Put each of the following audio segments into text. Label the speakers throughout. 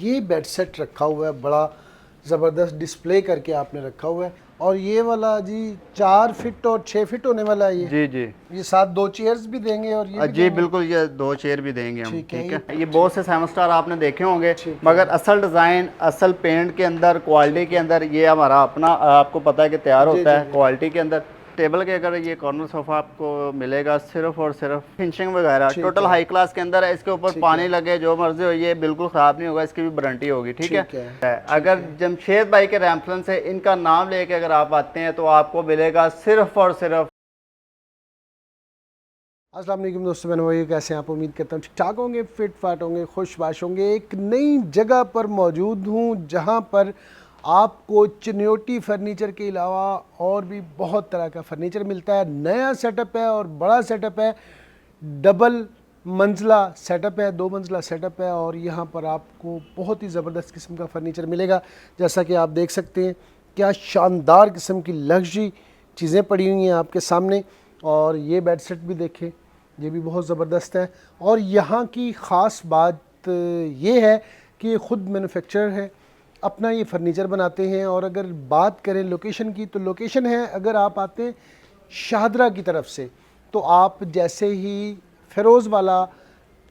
Speaker 1: ये bed set रखा हुआ है, बड़ा ज़बरदस्त डिस्प्ले करके आपने रखा हुआ है। और ये वाला जी 4 फीट और 6 फीट होने वाला है ये।
Speaker 2: जी।
Speaker 1: ये साथ 2 चेयर्स भी देंगे और ये भी
Speaker 2: जी
Speaker 1: देंगे?
Speaker 2: बिल्कुल, ये 2 चेयर भी देंगे हम।
Speaker 1: ठीक है।
Speaker 2: ठीक है, ये बहुत से 7 स्टार आपने देखे होंगे,
Speaker 1: ठीक
Speaker 2: मगर
Speaker 1: है।
Speaker 2: असल डिज़ाइन, असल पेंट के अंदर, क्वालिटी के अंदर ये हमारा अपना आपको पता है कि तैयार
Speaker 1: जी,
Speaker 2: होता
Speaker 1: जी,
Speaker 2: है
Speaker 1: जी।
Speaker 2: क्वालिटी के अंदर। टेबल के अगर ये कॉर्नर सोफ़ा आपको मिलेगा सिर्फ और सिर्फ फिनिशिंग वगैरह
Speaker 1: ठीक
Speaker 2: टोटल
Speaker 1: है।
Speaker 2: हाई क्लास के अंदर है। इसके ऊपर
Speaker 1: ठीक
Speaker 2: पानी
Speaker 1: है।
Speaker 2: लगे जो मर्जी हो, ये बिल्कुल ख़राब नहीं होगा, इसकी भी वारंटी होगी। ठीक
Speaker 1: ठीक
Speaker 2: है।
Speaker 1: है।
Speaker 2: अगर जमशेद भाई के रेफरेंस से इनका नाम लेके अगर आप आते हैं तो आपको मिलेगा सिर्फ और सिर्फ।
Speaker 1: अस्सलाम वालेकुम दोस्तों, मैंने वही कैसे हैं आप? उम्मीद करता हूँ ठीक ठाक होंगे, फिट फाट होंगे, खुशबाश होंगे। एक नई जगह पर मौजूद हूँ जहाँ पर आपको चिन्योटी फर्नीचर के अलावा और भी बहुत तरह का फर्नीचर मिलता है। नया सेटअप है और बड़ा सेटअप है, डबल मंजिला सेटअप है, 2 मंजिला सेटअप है। और यहाँ पर आपको बहुत ही ज़बरदस्त किस्म का फ़र्नीचर मिलेगा। जैसा कि आप देख सकते हैं, क्या शानदार किस्म की लग्जरी चीज़ें पड़ी हुई हैं आपके सामने। और ये बेड सेट भी देखें, ये भी बहुत ज़बरदस्त है। और यहाँ की ख़ास बात ये है कि ये ख़ुद मैन्युफैक्चरर है, अपना ये फ़र्नीचर बनाते हैं। और अगर बात करें लोकेशन की, तो लोकेशन है, अगर आप आते हैं शाहदरा की तरफ से, तो आप जैसे ही फ़िरोज़ वाला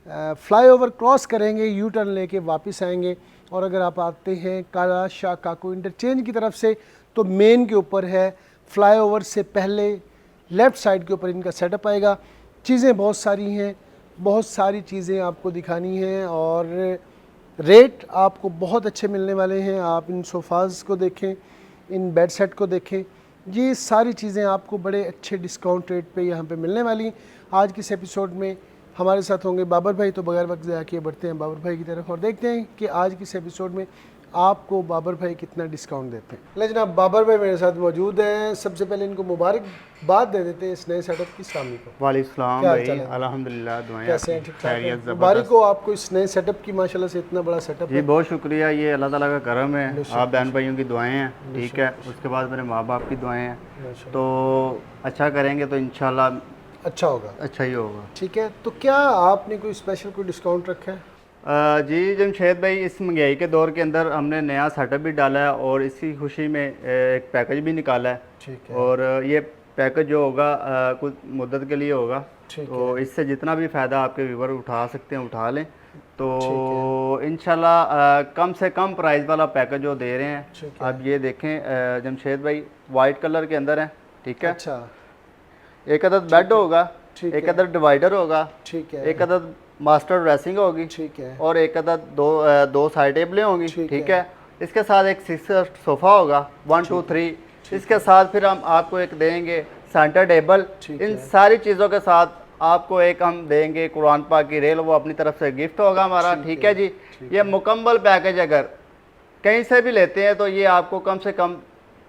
Speaker 1: फ्लाईओवर क्रॉस करेंगे, यू टर्न लेके वापस आएंगे। और अगर आप आते हैं काला शाह काको इंटरचेंज की तरफ से, तो मेन के ऊपर है, फ्लाईओवर से पहले लेफ़्ट साइड के ऊपर इनका सेटअप आएगा। चीज़ें बहुत सारी हैं, बहुत सारी चीज़ें आपको दिखानी हैं और रेट आपको बहुत अच्छे मिलने वाले हैं। आप इन सोफ़ाज़ को देखें, इन बेड सेट को देखें, ये सारी चीज़ें आपको बड़े अच्छे डिस्काउंट रेट पे यहाँ पे मिलने वाली हैं। आज के इस एपिसोड में हमारे साथ होंगे बाबर भाई। तो बगैर वक्त ज़ाया किए बढ़ते हैं बाबर भाई की तरफ और देखते हैं कि आज के इस एपिसोड में आपको बाबर भाई कितना डिस्काउंट देते हैं। ले जनाब, बाबर भाई मेरे साथ मौजूद हैं। सबसे पहले इनको मुबारकबाद दे देते हैं इस नए सेटअप की। अस्सलाम वालेकुम।
Speaker 2: वालेकुम
Speaker 1: क्या हाल
Speaker 2: भाई,
Speaker 1: चाल है?
Speaker 2: अल्हम्दुलिल्लाह, दुआएं
Speaker 1: कैसे हैं?
Speaker 2: आपकी,
Speaker 1: ठीक ठाक हैं?
Speaker 2: खैरियत,
Speaker 1: मुबारक
Speaker 2: ज़बरदस्त।
Speaker 1: हो आपको इस नए सेटअप की, माशाल्लाह से इतना बड़ा सेटअप
Speaker 2: जी
Speaker 1: है।
Speaker 2: बहुत शुक्रिया, ये अल्लाह ताला का करम है,
Speaker 1: बेशक,
Speaker 2: आप बहन भाइयों की दुआएं हैं। ठीक है, उसके बाद मेरे माँ बाप की दुआएं हैं।
Speaker 1: माशाल्लाह।
Speaker 2: तो अच्छा करेंगे तो इंशाल्लाह
Speaker 1: अच्छा होगा।
Speaker 2: अच्छा ही होगा।
Speaker 1: ठीक है, तो क्या आपने कोई स्पेशल कोई डिस्काउंट रखा है?
Speaker 2: जी जमशेद भाई, इस महंगाई के दौर के अंदर हमने नया सेटअप भी डाला है और इसी खुशी में एक पैकेज भी निकाला है।
Speaker 1: ठीक है।
Speaker 2: और ये पैकेज जो होगा कुछ मुद्दत के लिए होगा,
Speaker 1: ठीक
Speaker 2: तो
Speaker 1: है।
Speaker 2: इससे जितना भी फ़ायदा आपके व्यूवर उठा सकते हैं उठा लें। तो
Speaker 1: ठीक
Speaker 2: इंशाल्लाह कम से कम प्राइस वाला पैकेज जो दे रहे हैं।
Speaker 1: ठीक है।
Speaker 2: आप ये देखें जमशेद भाई, वाइट कलर के अंदर है। ठीक है,
Speaker 1: अच्छा।
Speaker 2: एक अदद बेड होगा,
Speaker 1: ठीक
Speaker 2: एक
Speaker 1: है।
Speaker 2: अदद डिवाइडर होगा,
Speaker 1: ठीक है।
Speaker 2: एक अदद मास्टर ड्रेसिंग होगी,
Speaker 1: ठीक है।
Speaker 2: और एक अदद दो साइड टेबलें होंगी।
Speaker 1: ठीक
Speaker 2: ठीक
Speaker 1: है।
Speaker 2: है, इसके साथ एक 6 सोफ़ा होगा, 1 2 3। इसके साथ फिर हम आपको एक देंगे सेंटर टेबल।
Speaker 1: ठीक
Speaker 2: इन
Speaker 1: है।
Speaker 2: सारी चीज़ों के साथ आपको एक हम देंगे कुरान पाक की रेल, वो अपनी तरफ से गिफ्ट होगा हमारा। ठीक है जी, ये मुकम्मल पैकेज अगर कहीं से भी लेते हैं तो ये आपको कम से कम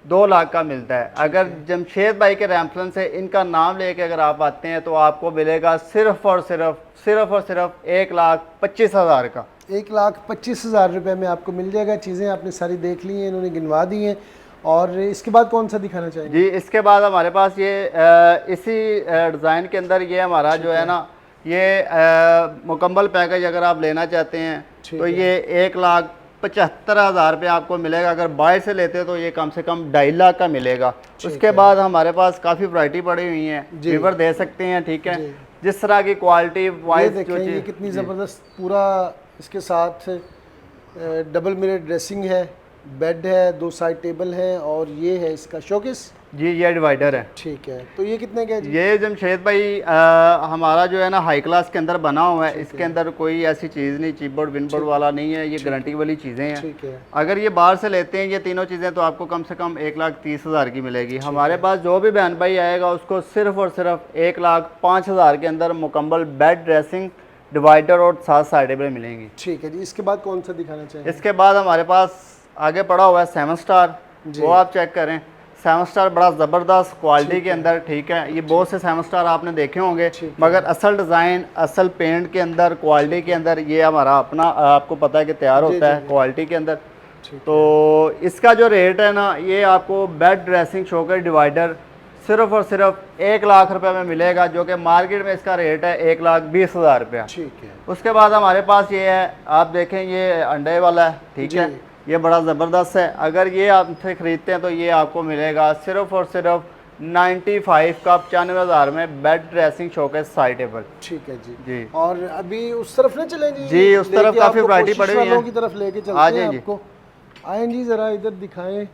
Speaker 2: 2 लाख का मिलता है। अगर जमशेद भाई के रेफरेंस से इनका नाम लेके अगर आप आते हैं तो आपको मिलेगा सिर्फ और सिर्फ 1,25,000 का।
Speaker 1: 1,25,000 रुपये में आपको मिल जाएगा। चीज़ें आपने सारी देख ली हैं, इन्होंने गिनवा दी हैं। और इसके बाद कौन सा दिखाना चाहेंगे?
Speaker 2: जी इसके बाद हमारे पास ये इसी डिज़ाइन के अंदर ये हमारा जो है ना, ये मुकम्मल पैकेज अगर आप लेना चाहते हैं तो ये 1,75,000 रुपये आपको मिलेगा। अगर बाहर से लेते हैं तो ये कम से कम 2.5 लाख का मिलेगा। उसके बाद हमारे पास काफ़ी वैरायटी पड़ी हुई है, व्यूवर दे सकते हैं। ठीक है, जिस तरह की क्वालिटी वाइज जो
Speaker 1: चीज़, ये कितनी ज़बरदस्त, पूरा इसके साथ डबल मिरर ड्रेसिंग है, बेड है, 2 साइड टेबल है और ये है इसका शोकेस।
Speaker 2: जी ये डिवाइडर है।
Speaker 1: ठीक है, तो ये कितने का है जी?
Speaker 2: ये जमशेद भाई हमारा जो है ना हाई क्लास के अंदर बना हुआ है। इसके अंदर कोई ऐसी चीज़ नहीं, चीपबोर्ड विनबोर्ड वाला नहीं है, ये गारंटी वाली चीज़ें हैं।
Speaker 1: ठीक है।
Speaker 2: अगर ये बाहर से लेते हैं ये तीनों चीज़ें तो आपको कम से कम 1,30,000 की मिलेगी। हमारे पास जो भी बहन भाई आएगा उसको सिर्फ और सिर्फ 1,05,000 के अंदर मुकम्मल बेड, ड्रेसिंग, डिवाइडर और 7 साइड टेबल मिलेंगी।
Speaker 1: ठीक है जी, इसके बाद कौन सा दिखाना चाहिए?
Speaker 2: इसके बाद हमारे पास आगे पड़ा हुआ है 7 स्टार, वो आप चेक करें। 7 स्टार बड़ा ज़बरदस्त क्वालिटी के अंदर। ठीक है, ये बहुत से 7 स्टार आपने देखे होंगे, मगर असल डिज़ाइन, असल पेंट के अंदर, क्वालिटी के अंदर ये हमारा अपना आपको पता है कि तैयार होता है क्वालिटी के अंदर। तो इसका जो रेट है ना, ये आपको बेड, ड्रेसिंग, शोकेस, डिवाइडर सिर्फ और सिर्फ 1 लाख रुपए में मिलेगा, जो कि मार्केट में इसका रेट है 1,20,000 रुपया।
Speaker 1: ठीक है।
Speaker 2: उसके बाद हमारे पास ये है, आप देखें ये अंडे वाला है, ठीक है, ये बड़ा ज़बरदस्त है। अगर ये आपसे ख़रीदते हैं तो ये आपको मिलेगा सिर्फ और सिर्फ 95 का 95,000 में bed dressing showcase side table.
Speaker 1: ठीक है जी।
Speaker 2: जी।
Speaker 1: और अभी उस तरफ ना चलें जी?
Speaker 2: जी, उस तरफ काफ़ी वैरायटी पड़ी हुई है,
Speaker 1: की तरफ लेके चलते हैं आपको। आए जी ज़रा इधर दिखाएं।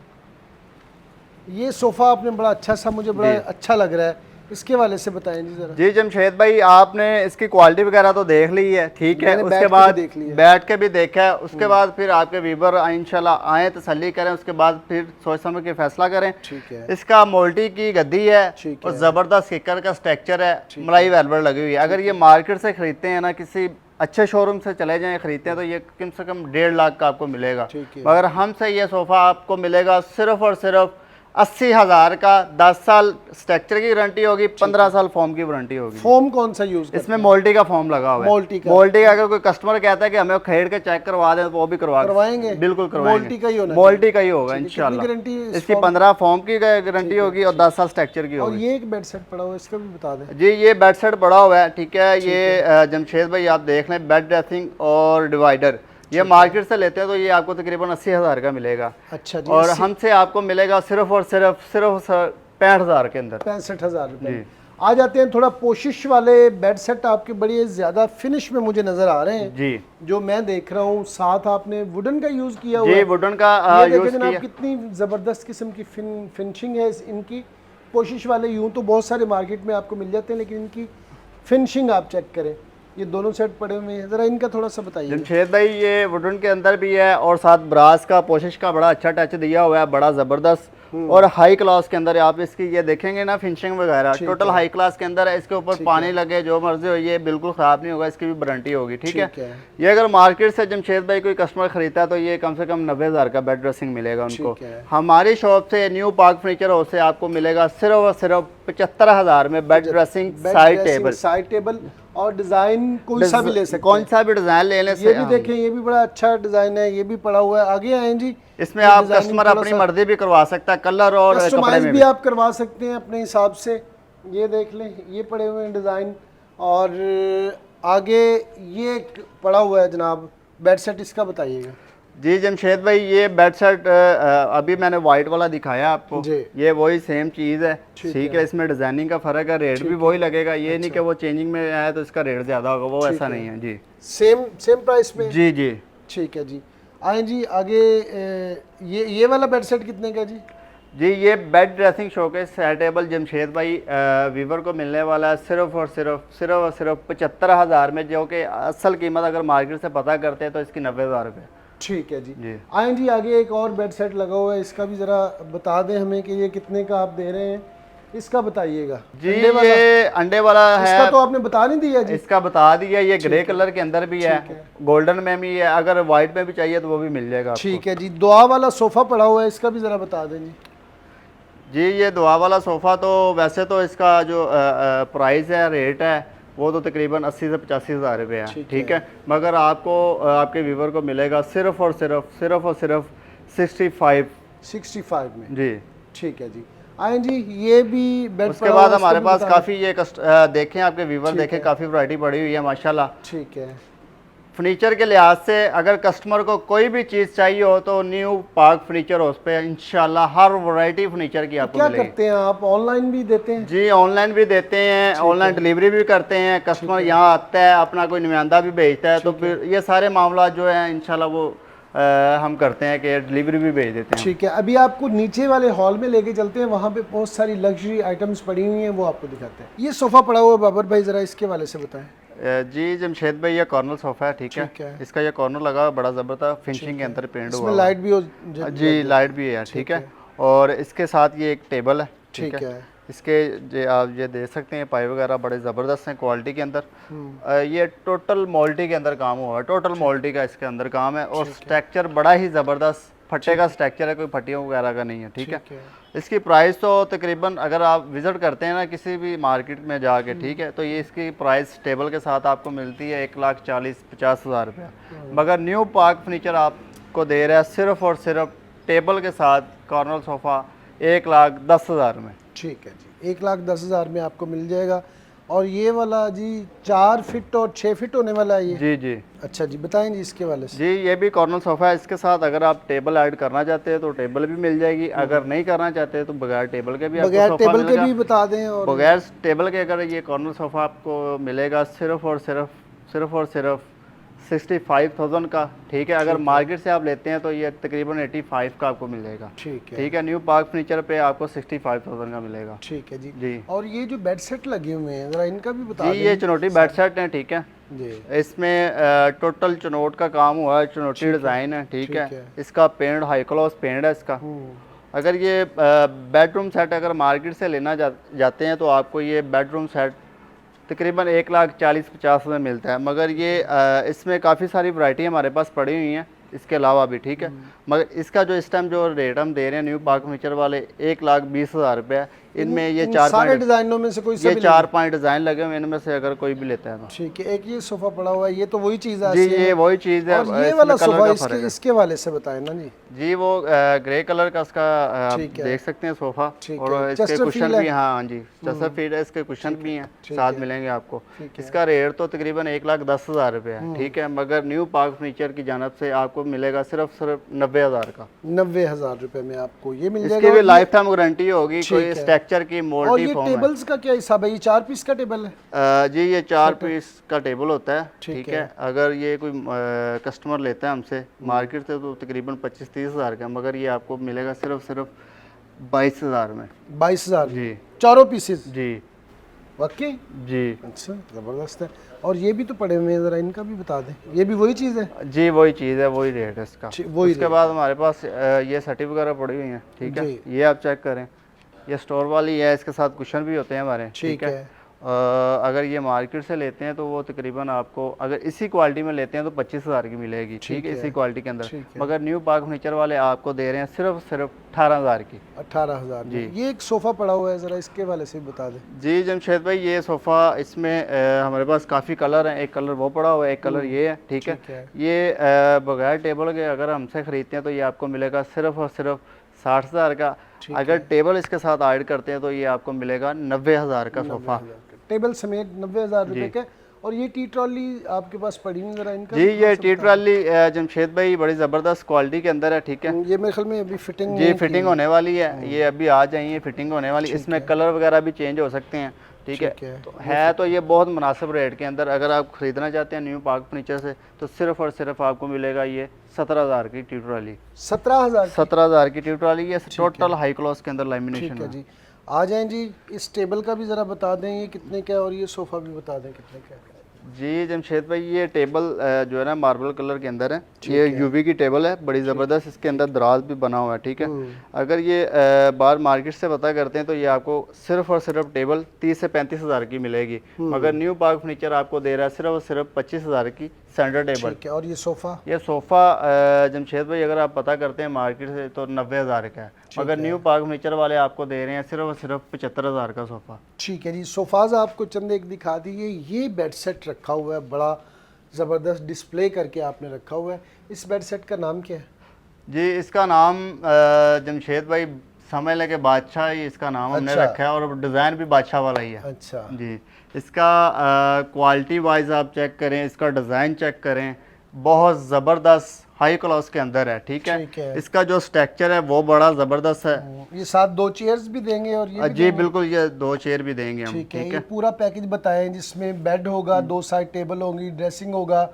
Speaker 1: ये सोफ़ा आपने बड़ा अच्छा सा, मुझे बड़ा अच्छा लग रहा है, इसके वाले से बताएं जी ज़रा।
Speaker 2: जी जमशेद भाई, आपने इसकी क्वालिटी वगैरह तो देख ली है, ठीक है, उसके बाद बैठ के भी देखा है, उसके बाद फिर आपके वीवर इंशाल्लाह आए, तसल्ली करें, उसके बाद फिर सोच समझ के फैसला करें।
Speaker 1: ठीक है।
Speaker 2: इसका मोल्टी की गद्दी है और ज़बरदस्त किकर का स्ट्रक्चर है, मलाई वेलवेट लगी हुई है। अगर ये मार्केट से खरीदते हैं ना, किसी अच्छे शोरूम से चले जाएं खरीदते हैं, तो ये कम से कम 1.5 लाख का आपको मिलेगा, मगर हमसे ये सोफ़ा आपको मिलेगा सिर्फ और सिर्फ 80,000 का। 10 साल स्ट्रक्चर की गारंटी होगी, 15 साल फॉर्म की वारंटी होगी।
Speaker 1: फॉर्म कौन सा यूज? इसमें
Speaker 2: मोल्टी का फॉर्म लगा हुआ है। मोल्टी का अगर कोई कस्टमर कहता है कि हमें खेड़ के चेक करवा दें, तो वो भी करवाएंगे, बिल्कुल करवाएंगे। मोल्टी का ही होगा इंशाल्लाह। इसकी 15 फॉर्म की गारंटी होगी और 10 साल स्ट्रक्चर की होगी।
Speaker 1: और ये एक बेड सेट पड़ा हुआ है, इसका भी बता दें
Speaker 2: जी। ये बेड सेट पड़ा हुआ है, ठीक है, ये जमशेद भाई आप देख लें, बेड ड्रेसिंग और डिवाइडर, ये मार्केट से लेते हैं तो ये आपको तकरीबन 80,000 का मिलेगा। अच्छा जी। और हमसे आपको मिलेगा सिर्फ और सिर्फ 65,000 के अंदर,
Speaker 1: 65,000 रुपये। आ जाते हैं थोड़ा पोशिश वाले बेड सेट, आपके बड़े ज़्यादा फिनिश में मुझे नज़र आ रहे हैं
Speaker 2: जी, जो
Speaker 1: मैं देख रहा हूँ। साथ आपने वुडन का यूज़ किया हुआ है।
Speaker 2: वुडन का यूज़ किया।
Speaker 1: कितनी ज़बरदस्त किस्म की फिनिशिंग है इनकी। पोशिश वाले यूँ तो बहुत सारे मार्केट में आपको मिल जाते हैं, लेकिन इनकी फिनिशिंग आप चेक करें। ये दोनों सेट पड़े हुए हैं, ज़रा इनका थोड़ा सा बताइए। जमशेद भाई, ये वुडन के अंदर भी है और साथ ब्रास का पोशिश का बड़ा अच्छा टच दिया हुआ है, बड़ा ज़बरदस्त और हाई क्लास के अंदर है। आप इसकी ये देखेंगे ना फिनिशिंग वगैरह, टोटल हाई क्लास के अंदर है। इसके ऊपर पानी लगे जो मर्जी हो, ये बिल्कुल ख़राब नहीं होगा, इसकी भी वारंटी होगी, ठीक है। ये अगर मार्केट से जमशेद भाई कोई कस्टमर खरीदता है तो ये कम से कम 90,000 का बेड ड्रेसिंग मिलेगा उनको। हमारी शॉप से न्यू पार्क फर्नीचर हाउस से आपको मिलेगा सिर्फ और सिर्फ 75,000 में बेड ड्रेसिंग साइड टेबल और डिजाइन कोई सा भी ले सकते हैं, कौन सा भी डिजाइन लेने से। ये भी देखें, ये भी बड़ा अच्छा डिजाइन है, ये भी पड़ा हुआ है। आगे आए जी, इसमें आप कस्टमर अपनी मर्जी भी करवा सकता है, कलर और कपड़े में भी आप करवा सकते हैं अपने हिसाब से। ये देख लें, ये पड़े हुए हैं डिजाइन, और आगे ये पड़ा हुआ है जनाब बेड सेट, इसका बताइएगा। जी जमशेद भाई, ये बेड सेट अभी मैंने वाइट वाला दिखाया आपको, ये वही सेम चीज़ है, ठीक है। इसमें डिजाइनिंग का फर्क है, रेट भी वही लगेगा। ये नहीं कि वो चेंजिंग में आया तो इसका रेट ज़्यादा होगा, वो ऐसा नहीं है जी। सेम प्राइस में? जी जी, ठीक है जी। आए जी आगे, ये वाला बेड सेट कितने का जी? जी, ये bed dressing showcase side table Jamshed भाई वीवर को मिलने वाला है सिर्फ और सिर्फ 75,000 में, जो कि असल कीमत अगर मार्केट से पता करते हैं तो इसकी 90,000 रुपये। ठीक है जी। आए जी आगे, एक और बेड सेट लगा हुआ है, इसका भी ज़रा बता दें हमें कि ये कितने का आप दे रहे हैं, इसका बताइएगा। जी, ये अंडे वाला है, इसका तो आपने बता नहीं दिया जी। इसका बता दिया, ये ग्रे कलर के अंदर भी है, गोल्डन में भी है, अगर व्हाइट में भी चाहिए तो वो भी मिल जाएगा। ठीक है जी। दुआ वाला सोफ़ा पड़ा हुआ है, इसका भी ज़रा बता दें जी। जी, ये दुआ वाला सोफ़ा तो वैसे तो इसका जो प्राइस है, रेट है, वो तो तकरीबन 80 से 85,000 रुपये है, ठीक है। मगर आपको आपके व्यूवर को मिलेगा सिर्फ और सिर्फ 65 में जी। ठीक है जी। आए जी, ये भी बेड। उसके बाद हमारे पास काफ़ी ये देखें, आपके व्यूवर देखें, काफ़ी वैरायटी पड़ी हुई है माशाल्लाह। ठीक है। फर्नीचर के लिहाज से अगर कस्टमर को कोई भी चीज़ चाहिए हो तो न्यू पार्क फर्नीचर हाउस पे इंशाल्लाह हर वैरायटी फर्नीचर की आपको मिलेगी। क्या करते हैं आप, ऑनलाइन भी देते हैं? जी, ऑनलाइन भी देते हैं, ऑनलाइन डिलीवरी भी करते हैं। कस्टमर यहाँ आता है, अपना कोई नुमाइंदा भी भेजता है, तो फिर ये सारे मामला जो है इंशाल्लाह वो हम करते हैं कि डिलीवरी भी भेज देते हैं। ठीक है। अभी आपको नीचे वाले हॉल में लेके चलते हैं, वहाँ पे बहुत सारी लग्जरी आइटम्स पड़ी हुई हैं, वो आपको दिखाते हैं। ये सोफ़ा पड़ा हुआ है बाबर भाई, ज़रा इसके वाले से बताएं। जी जमशेद भाई, ये कॉर्नर सोफ़ा है, ठीक है। इसका ये कॉर्नर लगा बड़ा ज़बरदस्त फिनिशिंग के अंदर पेंट हुआ है, लाइट भी हो जी, लाइट भी है, ठीक है। और इसके साथ ये एक टेबल है, ठीक है। इसके आप ये देख सकते हैं, पाइप वगैरह बड़े ज़बरदस्त हैं क्वालिटी के अंदर। ये टोटल मोल्टी के अंदर काम हुआ है, टोटल मोल्टी का इसके अंदर काम है, और स्ट्रक्चर बड़ा ही ज़बरदस्त फट्टे का स्ट्रक्चर है, कोई फट्टियों वगैरह का नहीं है, ठीक है। इसकी प्राइस तो तकरीबन अगर आप विज़िट करते हैं ना किसी भी मार्केट में जाके, ठीक है, तो ये इसकी प्राइस टेबल के साथ आपको मिलती है 1,40,50,000 रुपया। मगर न्यू पार्क फर्नीचर आपको दे रहा है सिर्फ और सिर्फ टेबल के साथ कॉर्नर सोफ़ा 1,10,000 में। ठीक है जी। 1,10,000 में आपको मिल जाएगा। और ये वाला जी 4 फीट और 6 फीट होने वाला है ये?
Speaker 2: जी जी।
Speaker 1: अच्छा जी, बताएं जी इसके वाले से।
Speaker 2: जी ये भी कॉर्नर सोफ़ा है, इसके साथ अगर आप टेबल ऐड करना चाहते हैं तो टेबल भी मिल जाएगी, अगर नहीं करना चाहते तो बगैर टेबल के भी आपको
Speaker 1: बगैर
Speaker 2: सोफ़ा
Speaker 1: टेबल के
Speaker 2: मिलेगा।
Speaker 1: भी बता दें। और
Speaker 2: बगैर टेबल के अगर ये कॉर्नर सोफ़ा आपको मिलेगा सिर्फ और सिर्फ 65,000 का, ठीक है। अगर मार्केट से आप लेते हैं तो ये तकरीबन 85 का आपको मिल जाएगा,
Speaker 1: ठीक है।
Speaker 2: ठीक है। न्यू पार्क फर्नीचर पे आपको 65,000 का मिलेगा,
Speaker 1: ठीक है जी।
Speaker 2: जी।
Speaker 1: और ये जो बेड सेट लगे हुए हैं ज़रा इनका भी बता
Speaker 2: जी
Speaker 1: दें।
Speaker 2: ये चुनौती बेड सेट है, ठीक है
Speaker 1: जी।
Speaker 2: इसमें टोटल चुनौट का काम हुआ है, चुनौती डिज़ाइन है, ठीक है। इसका पेंट हाई क्लास पेंट है इसका। अगर ये बेडरूम सेट अगर मार्केट से लेना जाते हैं तो आपको ये बेडरूम सेट तकरीबन 1,40,50 में मिलता है, मगर ये इसमें काफ़ी सारी वैरायटी हमारे पास पड़ी हुई हैं इसके अलावा भी, ठीक है। मगर इसका जो इस टाइम जो रेट हम दे रहे हैं न्यू पार्क फर्नीचर वाले 1,20,000 रुपये है। इनमें ये
Speaker 1: सारे डिजाइनों में से कोई सा
Speaker 2: ये
Speaker 1: भी
Speaker 2: 4-5 डिज़ाइन लगे हुए, इनमें से अगर कोई भी लेता है तो
Speaker 1: ठीक है। एक ये सोफा पड़ा हुआ है, ये तो वही चीज़ है
Speaker 2: जी, ये वही चीज़ है।
Speaker 1: और ये वाला सोफा इसके वाले से बताएं ना जी।
Speaker 2: जी वो ग्रे कलर का इसका आप देख सकते हैं सोफ़ा, और इसके कुशन भी, हाँ जी चेस्टर फीट है, इसके कुशन भी हैं साथ मिलेंगे आपको। इसका रेट तो तकरीबन 1,10,000 रुपये है, ठीक है। मगर न्यू पार्क फर्नीचर की जानब से आपको मिलेगा सिर्फ 90,000 का।
Speaker 1: 90,000 रुपये में आपको ये मिल जाएगा।
Speaker 2: इसकी भी लाइफ टाइम गारंटी होगी, कोई स्ट्रक्चर की मोल्टी
Speaker 1: ये टेबल्स का क्या हिसाब है? ये 4 पीस का टेबल है?
Speaker 2: जी ये 4 पीस का टेबल होता है, ठीक है। अगर ये कोई कस्टमर लेता है हमसे मार्केट से तो तकरीबन 25-30 हज़ार का, मगर ये आपको मिलेगा सिर्फ 22,000 में।
Speaker 1: 22,000
Speaker 2: जी,
Speaker 1: चारों पीसेस?
Speaker 2: जी
Speaker 1: वाकई?
Speaker 2: जी।
Speaker 1: अच्छा, ज़बरदस्त है। और ये भी तो पड़े हुए हैं, ज़रा इनका भी बता दें। ये भी वही चीज़ है?
Speaker 2: जी वही चीज़ है, वही रेट है इसका।
Speaker 1: वही
Speaker 2: उसके बाद हमारे पास ये सटी वगैरह पड़ी हुई हैं, ठीक है। ये आप चेक करें, ये स्टोर वाली है, इसके साथ कुशन भी होते हैं हमारे, ठीक है। अगर ये मार्केट से लेते हैं तो वो तकरीबन आपको अगर इसी क्वालिटी में लेते हैं तो 25,000 की मिलेगी, ठीक है, इसी क्वालिटी के अंदर। मगर न्यू पार्क फर्नीचर वाले आपको दे रहे हैं सिर्फ 18,000 की।
Speaker 1: 18,000 जी। ये एक सोफ़ा पड़ा हुआ है, ज़रा इसके वाले से बता दें। जी
Speaker 2: जमशेद भाई, ये सोफ़ा इसमें हमारे पास काफ़ी कलर हैं, एक कलर वो पड़ा हुआ है, एक कलर ये है, ठीक है। ये बगैर टेबल के अगर हमसे ख़रीदते हैं तो ये आपको मिलेगा सिर्फ और सिर्फ 60,000 का। अगर टेबल इसके साथ ऐड करते हैं तो ये आपको मिलेगा 90,000 का सोफ़ा,
Speaker 1: टेबल समेत 90,000 रुपये के। और ये टी ट्रॉली आपके पास पड़ी हुई, जरा इनका?
Speaker 2: जी ये टी ट्रॉली जमशेद भाई बड़ी ज़बरदस्त क्वालिटी के अंदर है, ठीक है।
Speaker 1: ये मेरे ख्याल में अभी फिटिंग
Speaker 2: जी फिटिंग होने वाली है, ये अभी आ जाइए, फिटिंग होने वाली। इसमें कलर वगैरह भी चेंज हो सकते हैं, ठीक है। तो ये बहुत मुनासिब रेट के अंदर अगर आप ख़रीदना चाहते हैं न्यू पार्क फर्नीचर से तो सिर्फ और सिर्फ आपको मिलेगा ये 17,000 की टी ट्रॉली।
Speaker 1: 17,000
Speaker 2: की टी ट्रॉली, ये टोटल हाई क्लास के अंदर लैमिनेशन है
Speaker 1: जी। आ जाएं जी, इस टेबल का भी ज़रा बता दें ये कितने का है, और ये सोफ़ा भी बता दें कितने का है।
Speaker 2: जी जमशेद भाई, ये टेबल जो है ना मार्बल कलर के अंदर है, ये यूवी की टेबल है, बड़ी ज़बरदस्त। इसके अंदर दराज भी बना हुआ है, ठीक है। अगर ये बाहर मार्केट से पता करते हैं तो ये आपको सिर्फ और सिर्फ टेबल 30 से 35,000 की मिलेगी, मगर न्यू पार्क फर्नीचर आपको दे रहा है सिर्फ और सिर्फ 25,000 की स्टैंडर्ड टेबल।
Speaker 1: और ये
Speaker 2: सोफ़ा जमशेद भाई अगर आप पता करते हैं मार्केट से तो 90,000 का है, मगर न्यू पार्क फर्नीचर वाले आपको दे रहे हैं सिर्फ और सिर्फ 75,000 का सोफ़ा।
Speaker 1: ठीक है जी। सोफ़ाज़ आपको चंद एक दिखा दिए। ये बेड सेट रखा हुआ है, बड़ा ज़बरदस्त डिस्प्ले करके आपने रखा हुआ है। इस बेड सेट का नाम क्या है?
Speaker 2: जी इसका नाम जमशेद भाई समझ लें कि बादशाह ही इसका नाम हमने रखा है, और डिज़ाइन भी बादशाह वाला ही है।
Speaker 1: अच्छा
Speaker 2: जी। इसका क्वालिटी वाइज आप चेक करें, इसका डिज़ाइन चेक करें, बहुत ज़बरदस्त हाई क्लास के अंदर है, ठीक है। इसका जो स्ट्रक्चर है वो बड़ा ज़बरदस्त है।
Speaker 1: ये साथ 2 चेयर्स भी देंगे? और ये
Speaker 2: जी बिल्कुल, ये 2 चेयर भी देंगे हम,
Speaker 1: ठीक है। ये पूरा पैकेज बताएं जिसमें बेड होगा, 2 साइड टेबल होंगी, ड्रेसिंग होगा,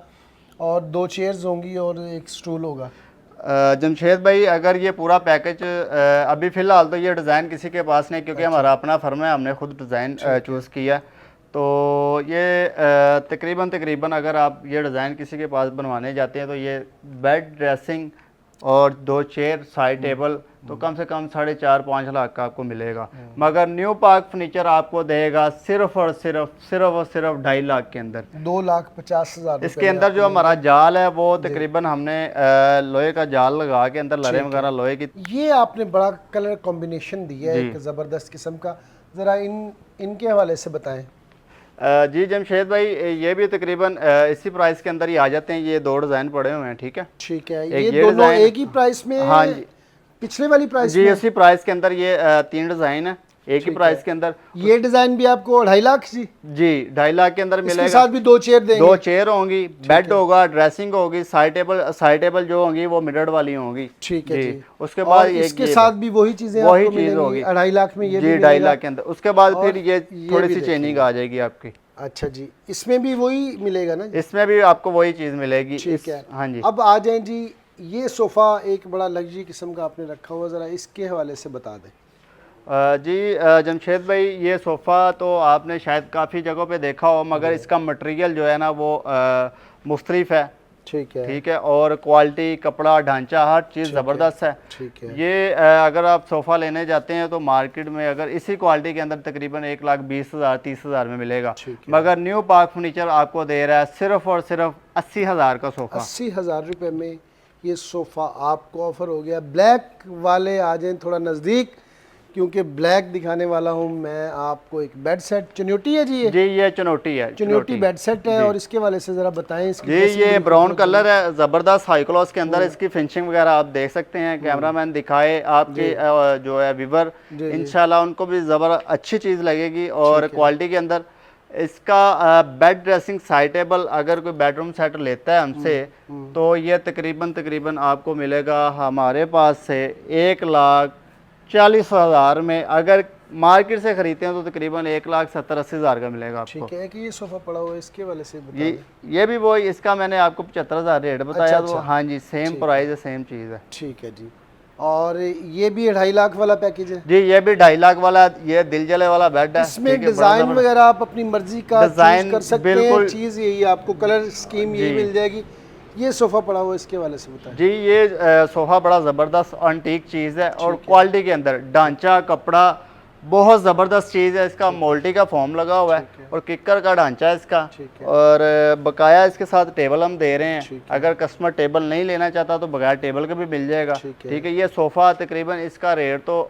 Speaker 1: और 2 चेयर्स होंगी, और एक स्टूल होगा।
Speaker 2: जमशेद भाई अगर ये पूरा पैकेज अभी फ़िलहाल तो ये डिज़ाइन किसी के पास नहीं, क्योंकि हमारा अपना फर्म है, हमने खुद डिज़ाइन चूज़ किया। तो ये तकरीबन अगर आप ये डिज़ाइन किसी के पास बनवाने जाते हैं तो ये बेड, ड्रेसिंग और 2 चेयर, साइड टेबल तो कम से कम 4.5-5 लाख का आपको मिलेगा। मगर न्यू पार्क फर्नीचर आपको देगा सिर्फ और सिर्फ 2.5 लाख के अंदर,
Speaker 1: 2,50,000।
Speaker 2: इसके अंदर जो हमारा जाल है वो तकरीबन हमने लोहे का जाल लगा के अंदर लरे वगैरह लोहे की।
Speaker 1: ये आपने बड़ा कलर कॉम्बिनेशन दिया है, एक ज़बरदस्त किस्म का। ज़रा इनके हवाले से बताएं।
Speaker 2: जी जमशेद भाई, ये भी तकरीबन इसी प्राइस के अंदर ही आ जाते हैं। ये 2 डिज़ाइन पड़े हुए हैं, ठीक है।
Speaker 1: ठीक है। ये दोनों एक ही प्राइस में?
Speaker 2: हाँ जी,
Speaker 1: पिछले वाली प्राइस
Speaker 2: जी इसी प्राइस के अंदर ये 3 डिज़ाइन है, एक ही प्राइस के अंदर।
Speaker 1: ये डिजाइन भी आपको 2.5 लाख जी?
Speaker 2: जी 2.5 लाख के अंदर मिलेगा।
Speaker 1: इसके साथ भी 2 चेयर देंगे?
Speaker 2: 2 चेयर होंगी, बेड होगा, ड्रेसिंग होगी, साइड टेबल जो होंगी वो मिरर वाली होंगी।
Speaker 1: ठीक है जी।
Speaker 2: उसके बाद
Speaker 1: इसके साथ भी वही चीजें
Speaker 2: वही
Speaker 1: आपको
Speaker 2: चीज
Speaker 1: मिलेंगी
Speaker 2: होगी
Speaker 1: 2.5 लाख में, ये
Speaker 2: जी
Speaker 1: भी
Speaker 2: 2.5
Speaker 1: मिलेगा।
Speaker 2: लाख के अंदर। उसके बाद फिर ये थोड़ी
Speaker 1: भी
Speaker 2: सी चेंजिंग आ जाएगी आपकी।
Speaker 1: अच्छा जी, इसमें भी वही मिलेगा ना?
Speaker 2: इसमें भी आपको वही चीज मिलेगी।
Speaker 1: ठीक है।
Speaker 2: हाँ जी।
Speaker 1: अब आ जाएं जी, ये सोफा एक बड़ा लग्जरी किस्म का आपने रखा हुआ, जरा इसके हवाले से बता दें।
Speaker 2: जी जमशेद भाई, ये सोफ़ा तो आपने शायद काफ़ी जगहों पे देखा हो, मगर इसका मटेरियल जो है ना वो मुख्तलिफ है।
Speaker 1: ठीक है।
Speaker 2: ठीक है, और क्वालिटी, कपड़ा, ढांचा, हर चीज़ ज़बरदस्त है।
Speaker 1: ठीक है।
Speaker 2: ये अगर आप सोफ़ा लेने जाते हैं तो मार्केट में अगर इसी क्वालिटी के अंदर तकरीबन 1,20,000 30,000 में मिलेगा, मगर न्यू पार्क फर्नीचर आपको दे रहा है सिर्फ और सिर्फ 80,000 का सोफ़ा।
Speaker 1: 80,000 रुपये में ये सोफ़ा आपको ऑफ़र हो गया। ब्लैक वाले आ जाएं थोड़ा नज़दीक, क्योंकि ब्लैक दिखाने वाला हूं मैं आपको एक बेड सेट। चुनौती है जी?
Speaker 2: ये चुनौती है।
Speaker 1: चुनौती बेड सेट है। और इसके वाले से ज़रा बताएं इसकी।
Speaker 2: जी ये ब्राउन कलर है, ज़बरदस्त हाई क्लॉस के अंदर इसकी फिनिशिंग वगैरह आप देख सकते हैं। कैमरामैन दिखाए आपके जो है व्यूवर, इंशाल्लाह उनको भी अच्छी चीज़ लगेगी। और क्वालिटी के अंदर इसका बेड ड्रेसिंग साइटेबल, अगर कोई बेडरूम सेट लेता है हमसे तो ये तकरीबन आपको मिलेगा हमारे पास से 1,40,000 में। अगर मार्केट से खरीदते हैं तो तकरीबन 1,70,000-80,000 का मिलेगा आपको।
Speaker 1: ठीक है कि ये सोफ़ा पड़ा हुआ है, इसके वाले से बता दें।
Speaker 2: ये भी वो, इसका मैंने आपको 75,000 रेट बताया।
Speaker 1: अच्छा।
Speaker 2: तो हाँ जी, सेम प्राइस है, सेम चीज़ है।
Speaker 1: ठीक है जी। और ये भी 2.5 लाख वाला पैकेज है?
Speaker 2: जी ये भी 2.5 लाख वाला, ये दिल जले वाला बेड है।
Speaker 1: इसमें डिज़ाइन वगैरह आप अपनी मर्जी का
Speaker 2: डिज़ाइन
Speaker 1: कर सकते हैं। चीज़ यही आपको कलर स्कीम यही मिल जाएगी। ये सोफ़ा पड़ा हुआ है, इसके वाले से बताएं।
Speaker 2: जी ये सोफ़ा बड़ा ज़बरदस्त एंटीक चीज़ है, और क्वालिटी के अंदर ढांचा, कपड़ा बहुत ज़बरदस्त चीज़ है। इसका मोल्टी का फॉर्म लगा हुआ है और किकर का ढांचा है इसका। और बकाया इसके साथ टेबल हम दे रहे हैं। अगर कस्टमर टेबल नहीं लेना चाहता तो बगैर टेबल के भी मिल जाएगा। ठीक है। ये सोफ़ा तकरीबन इसका रेट तो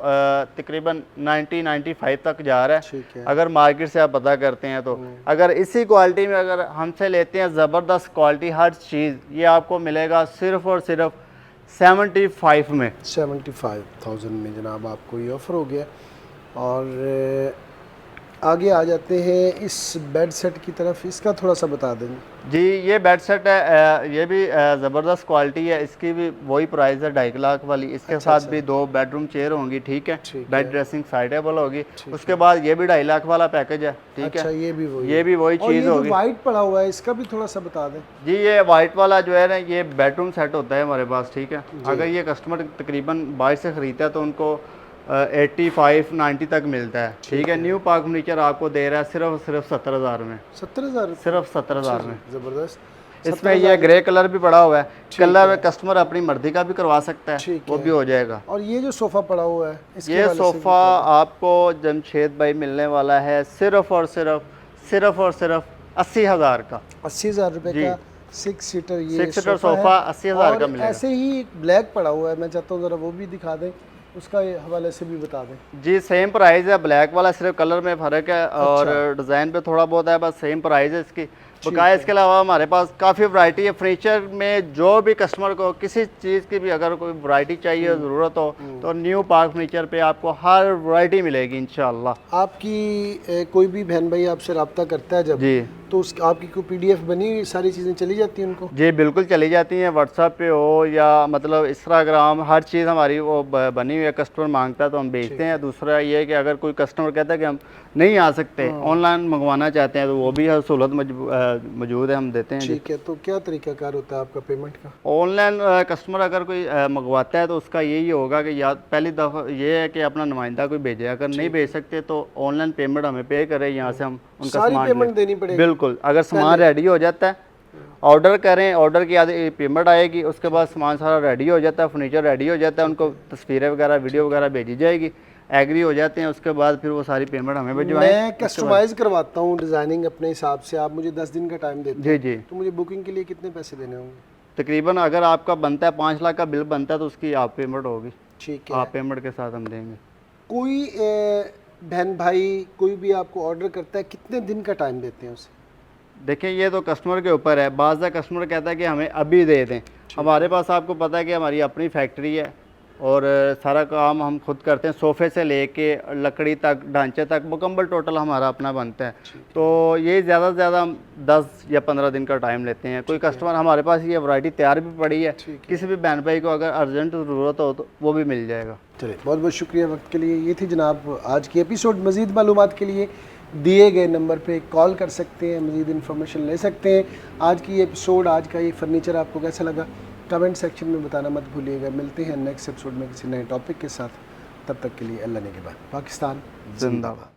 Speaker 2: तकरीबन 90-95 तक जा रहा है, अगर मार्केट से आप पता करते हैं तो। अगर इसी क्वालिटी में अगर हमसे लेते हैं, ज़बरदस्त क्वालिटी हर चीज़, ये आपको मिलेगा सिर्फ और सिर्फ 75 में।
Speaker 1: 75,000 में जनाब आपको ये ऑफ़र हो गया। और आगे आ जाते हैं इस बेड सेट की तरफ, इसका थोड़ा सा बता देंगे।
Speaker 2: जी ये बेड सेट है, ये भी ज़बरदस्त क्वालिटी है। इसकी भी वही प्राइस है 2.5 लाख वाली। इसके साथ भी 2 बेडरूम चेयर होंगी। ठीक है। बेड ड्रेसिंग साइडेबल होगी। उसके बाद ये भी 2.5 लाख वाला पैकेज है। ठीक है।
Speaker 1: ये भी वही
Speaker 2: चीज़ होगी।
Speaker 1: वाइट पड़ा हुआ है, इसका भी थोड़ा सा बता दें।
Speaker 2: जी ये वाइट वाला जो है ना, ये बेडरूम सेट होता है हमारे पास। ठीक है। अगर ये कस्टमर तकरीबन बाहर से ख़रीदता है तो उनको 85-90 तक मिलता है। ठीक है। न्यू पार्क फर्नीचर आपको दे रहा है सिर्फ 70,000 में।
Speaker 1: 70,000?
Speaker 2: सिर्फ 70,000 में।
Speaker 1: ज़बरदस्त।
Speaker 2: इसमें ये ग्रे कलर भी पड़ा हुआ है। कलर कस्टमर अपनी मर्जी का भी करवा सकता है, वो भी हो जाएगा।
Speaker 1: और ये जो सोफ़ा पड़ा हुआ है,
Speaker 2: ये सोफ़ा आपको जमशेद भाई मिलने वाला है सिर्फ और सिर्फ 80,000 का।
Speaker 1: 80,000 रुपये का 6 सीटर ये
Speaker 2: 6 सीटर सोफ़ा 80,000 का मिलेगा।
Speaker 1: ऐसे ही एक ब्लैक पड़ा हुआ है, मैं चाहता हूँ ज़रा वो भी दिखा दें, उसका हवाले से भी बता दें।
Speaker 2: जी सेम प्राइस है, ब्लैक वाला सिर्फ कलर में फ़र्क है और डिज़ाइन पे थोड़ा बहुत है, बस सेम प्राइस है इसकी। बकाया इसके अलावा हमारे पास काफ़ी वैरायटी है फर्नीचर में। जो भी कस्टमर को किसी चीज़ की भी अगर कोई वैरायटी चाहिए, ज़रूरत हो, तो न्यू पार्क फर्नीचर पे आपको हर वैरायटी मिलेगी इंशाल्लाह।
Speaker 1: आपकी कोई भी बहन भाई आपसे रब्ता करता है जब
Speaker 2: जी,
Speaker 1: तो आपकी कोई PDF बनी हुई सारी चीज़ें चली जाती हैं उनको?
Speaker 2: जी बिल्कुल चली जाती हैं। व्हाट्सएप पे हो या मतलब इंस्टाग्राम, हर चीज़ हमारी वो बनी हुई है। कस्टमर मांगता है तो हम भेजते हैं। दूसरा ये है कि अगर कोई कस्टमर कहता है कि हम नहीं आ सकते, ऑनलाइन मंगवाना चाहते हैं, तो वो भी सहूलत मौजूद है, हम देते हैं।
Speaker 1: ठीक है। तो क्या तरीकाकार होता है आपका पेमेंट का?
Speaker 2: ऑनलाइन कस्टमर अगर कोई मंगवाता है तो उसका यही होगा कि या पहली दफ़ा ये है कि अपना नुमाइंदा कोई भेजे। अगर नहीं भेज सकते तो ऑनलाइन पेमेंट हमें पे करें, यहाँ से हम उनका
Speaker 1: सारी
Speaker 2: सामान
Speaker 1: पेमेंट देनी पड़ेगी?
Speaker 2: बिल्कुल। अगर सामान रेडी हो जाता है, ऑर्डर करें, ऑर्डर की आधी पेमेंट आएगी, उसके बाद सामान सारा रेडी हो जाता है, फर्नीचर रेडी हो जाता है, उनको तस्वीरें वगैरह, वीडियो वगैरह भेजी जाएगी, एग्री हो जाते हैं, उसके बाद फिर वो सारी पेमेंट हमें भिजवाएं।
Speaker 1: मैं कस्टमाइज करवाता हूँ डिज़ाइनिंग अपने हिसाब से, आप मुझे 10 दिन का टाइम देते हैं।
Speaker 2: जी जी।
Speaker 1: तो मुझे बुकिंग के लिए कितने पैसे देने होंगे?
Speaker 2: तकरीबन अगर आपका बनता है 5 लाख का बिल बनता है तो उसकी आप पेमेंट होगी।
Speaker 1: ठीक है।
Speaker 2: आप पेमेंट के साथ हम देंगे।
Speaker 1: कोई बहन भाई कोई भी आपको ऑर्डर करता है, कितने दिन का टाइम देते हैं उसे?
Speaker 2: देखिए ये तो कस्टमर के ऊपर है। बाज़ कस्टमर कहता है कि हमें अभी दे दें। हमारे पास आपको पता है कि हमारी अपनी फैक्ट्री है, और सारा काम हम खुद करते हैं, सोफ़े से लेके लकड़ी तक, ढांचे तक, मुकम्मल टोटल हमारा अपना बनता है। तो ये ज़्यादा से ज़्यादा 10 या 15 दिन का टाइम लेते हैं। कोई कस्टमर, हमारे पास ये वैरायटी तैयार भी पड़ी है, किसी भी बहन भाई को अगर अर्जेंट ज़रूरत हो तो वो भी मिल जाएगा।
Speaker 1: चलिए, बहुत बहुत शुक्रिया वक्त के लिए। ये थी जनाब आज की एपिसोड। मज़ीद मालूमात के लिए दिए गए नंबर पे कॉल कर सकते हैं, मज़ीद इन्फॉर्मेशन ले सकते हैं। आज की एपिसोड, आज का ये फर्नीचर आपको कैसा लगा कमेंट सेक्शन में बताना मत भूलिएगा। मिलते हैं नेक्स्ट एपिसोड में किसी नए टॉपिक के साथ। तब तक के लिए अल्लाह ने के बाद। पाकिस्तान
Speaker 2: जिंदाबाद।